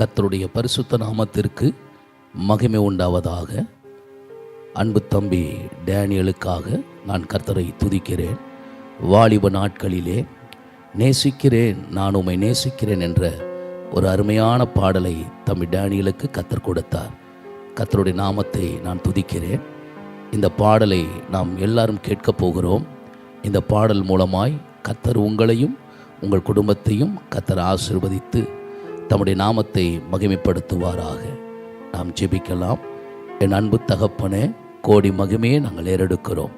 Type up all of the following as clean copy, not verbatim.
கர்த்தருடைய பரிசுத்த நாமத்திற்கு மகிமை உண்டாவதாக. அன்பு தம்பி டேனியலுக்காக நான் கர்த்தரை துதிக்கிறேன். வாலிப நாட்களிலே நேசிக்கிறேன், நான் உம்மை நேசிக்கிறேன் என்ற ஒரு அருமையான பாடலை தம்பி டேனியலுக்கு கர்த்தர் கொடுத்தார். கர்த்தருடைய நாமத்தை நான் துதிக்கிறேன். இந்த பாடலை நாம் எல்லாரும் கேட்கப் போகிறோம். இந்த பாடல் மூலமாய் கர்த்தர் உங்களையும் உங்கள் குடும்பத்தையும் கர்த்தர் ஆசீர்வதித்து தம்முடைய நாமத்தை மகிமைப்படுத்துவாராக. நாம் ஜெபிக்கலாம். என் அன்பு தகப்பனே, கோடி மகிமையை நாங்கள் ஏறெடுக்கிறோம்.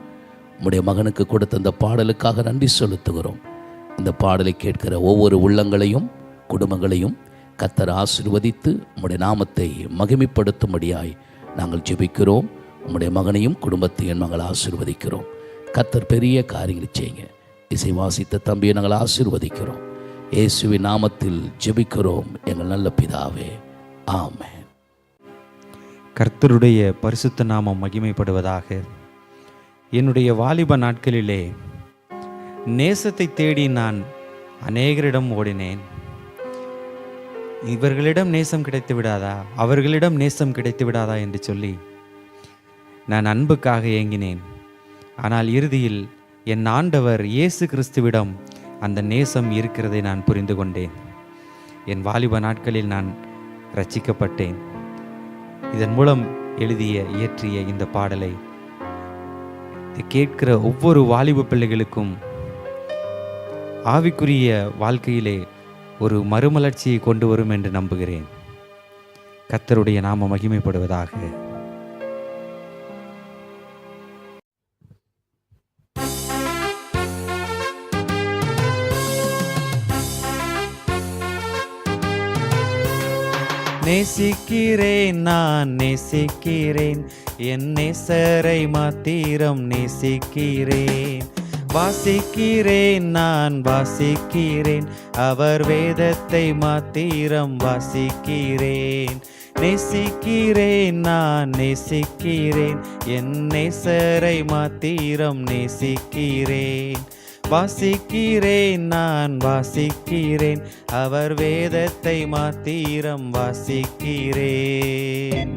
உம்முடைய மகனுக்கு கொடுத்த இந்த பாடலுக்காக நன்றி செலுத்துகிறோம். இந்த பாடலை கேட்கிற ஒவ்வொரு உள்ளங்களையும் குடும்பங்களையும் கர்த்தர் ஆசீர்வதித்து உம்முடைய நாமத்தை மகிமைப்படுத்தும்படியாய் நாங்கள் ஜெபிக்கிறோம். உம்முடைய மகனையும் குடும்பத்தையும் நாங்கள் ஆசீர்வதிக்கிறோம். கர்த்தர் பெரிய காரியங்களை செய்யுங்க. இசை வாசித்த தம்பியை நாங்கள் ஆசீர்வதிக்கிறோம். இயேசுவின் நாமத்தில் ஜெபிக்கிறோம் எங்கள் நல்ல பிதாவே, ஆமென். கர்த்தருடைய பரிசுத்த நாமம் மகிமைப்படுவதாக. என்னுடைய வாலிப நாட்களிலே நேசத்தை தேடி நான் அநேகரிடம் ஓடினேன். இவர்களிடம் நேசம் கிடைத்து விடாதா, அவர்களிடம் நேசம் கிடைத்து விடாதா என்று சொல்லி நான் அன்புக்காக ஏங்கினேன். ஆனால் இறுதியில் என் ஆண்டவர் இயேசு கிறிஸ்துவிடம் அந்த நேசம் இருக்கிறதை நான் புரிந்து கொண்டேன். என் வாலிப நாட்களில் நான் ரட்சிக்கப்பட்டேன். இதன் மூலம் இயற்றிய இந்த பாடலை கேட்கிற ஒவ்வொரு வாலிப பிள்ளைகளுக்கும் ஆவிக்குரிய வாழ்க்கையிலே ஒரு மறுமலர்ச்சியை கொண்டு வரும் என்று நம்புகிறேன். கர்த்தருடைய நாம மகிமைப்படுவதாக. நேசிக்கிறேன், நான் நேசிக்கிறேன், என் நேசரை மாத்திரம் நேசிக்கிறேன். வாசிக்கிறேன், நான் வாசிக்கிறேன், அவர் வேதத்தை மாத்திரம் வாசிக்கிறேன். நேசிக்கிறேன், நான் நேசிக்கிறேன், என் நேசரை மாத்திரம் நேசிக்கிறேன். வாசிக்கிறேன், நான் வாசிக்கிறேன், அவர் வேதத்தை மாத்திரம் வாசிக்கிறேன்.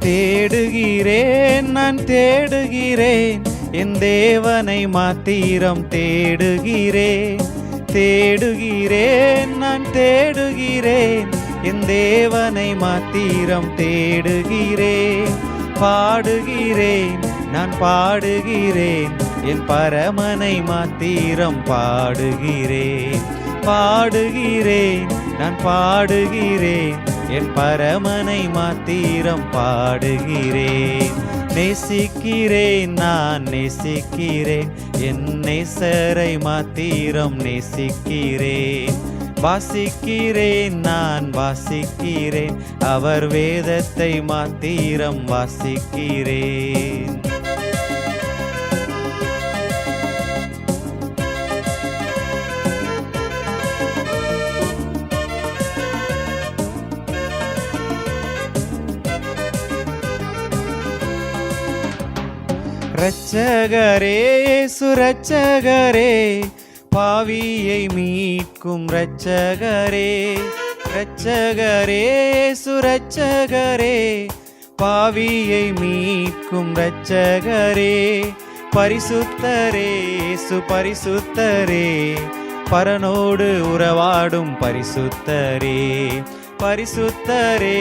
தேடுகிறேன், நான் தேடுகிறேன், என் தேவனை மாத்திரம் தேடுகிறேன். தேடுகிறேன், நான் தேடுகிறேன், என் தேவனை மாத்திரம் தேடுகிறேன். பாடுகிறேன், நான் பாடுகிறேன், என் பரமனை மாத்திரம் பாடுகிறேன். பாடுகிறேன், நான் பாடுகிறேன், என் பரமனை மாத்திரம் பாடுகிறேன். நேசிக்கிறேன், நான் நேசிக்கிறேன், என் நேசரை மாத்திரம் நேசிக்கிறேன். வாசிக்கிறேன், நான் வாசிக்கிறேன், அவர் வேதத்தை மாத்திரம் வாசிக்கிறேன். இரட்சகரே, சுரட்சகரே, பாவியை மீட்கும் இரட்சகரே. இரட்சகரே, சுரட்சகரே, பாவியை மீட்கும் இரட்சகரே. பரிசுத்தரே, சுபரிசுத்தரே, பரனோடு உறவாடும் பரிசுத்தரே. பரிசுத்தரே,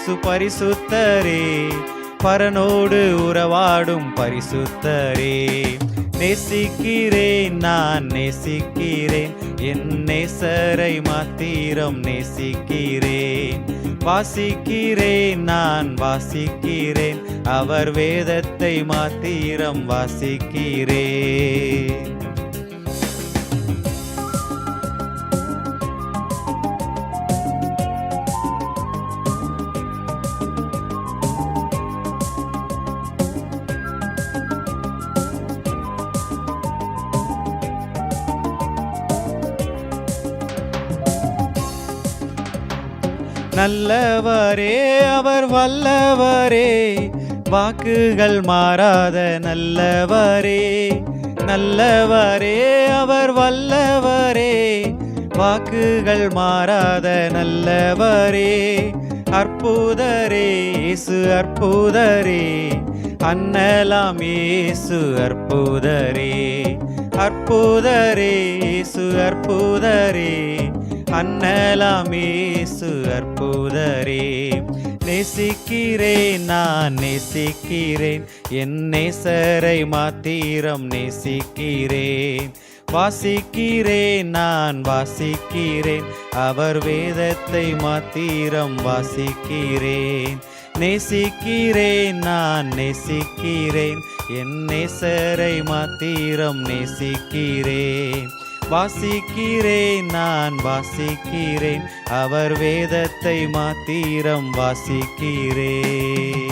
சுபரிசுத்தரே, பரனோடு உறவாடும் பரிசுத்தரே. நேசிக்கிறேன், நான் நேசிக்கிறேன், என் நேசரை மாத்திரம் நேசிக்கிறேன். வாசிக்கிறேன், நான் வாசிக்கிறேன், அவர் வேதத்தை மாத்திரம் வாசிக்கிறேன். நல்லவரே அவர் வல்லவரே, வாக்குகள் மாறாத நல்லவரே. நல்லவரே அவர் வல்லவரே, வாக்குகள் மாறாத நல்லவரே. அற்புதரே இயேசு அற்புதரே, அன்னலாம் இயேசு அற்புதரே. அற்புதரே இயேசு அற்புதரே, அன்னலாம் இயேசு அற்புதரே. நேசிக்கிறேன் நான் நேசிக்கிறேன், என் நேசரை மாத்திரம் நேசிக்கிறேன். வாசிக்கிறேன் நான் வாசிக்கிறேன், அவர் வேதத்தை மாத்திரம் வாசிக்கிறேன். நேசிக்கிறேன் நான் நேசிக்கிறேன், என் நேசரை மாத்திரம் நேசிக்கிறேன். வாசிக்கிறேன் நான் வாசிக்கிறேன், அவர் வேதத்தை மாத்திரம் வாசிக்கிறேன்.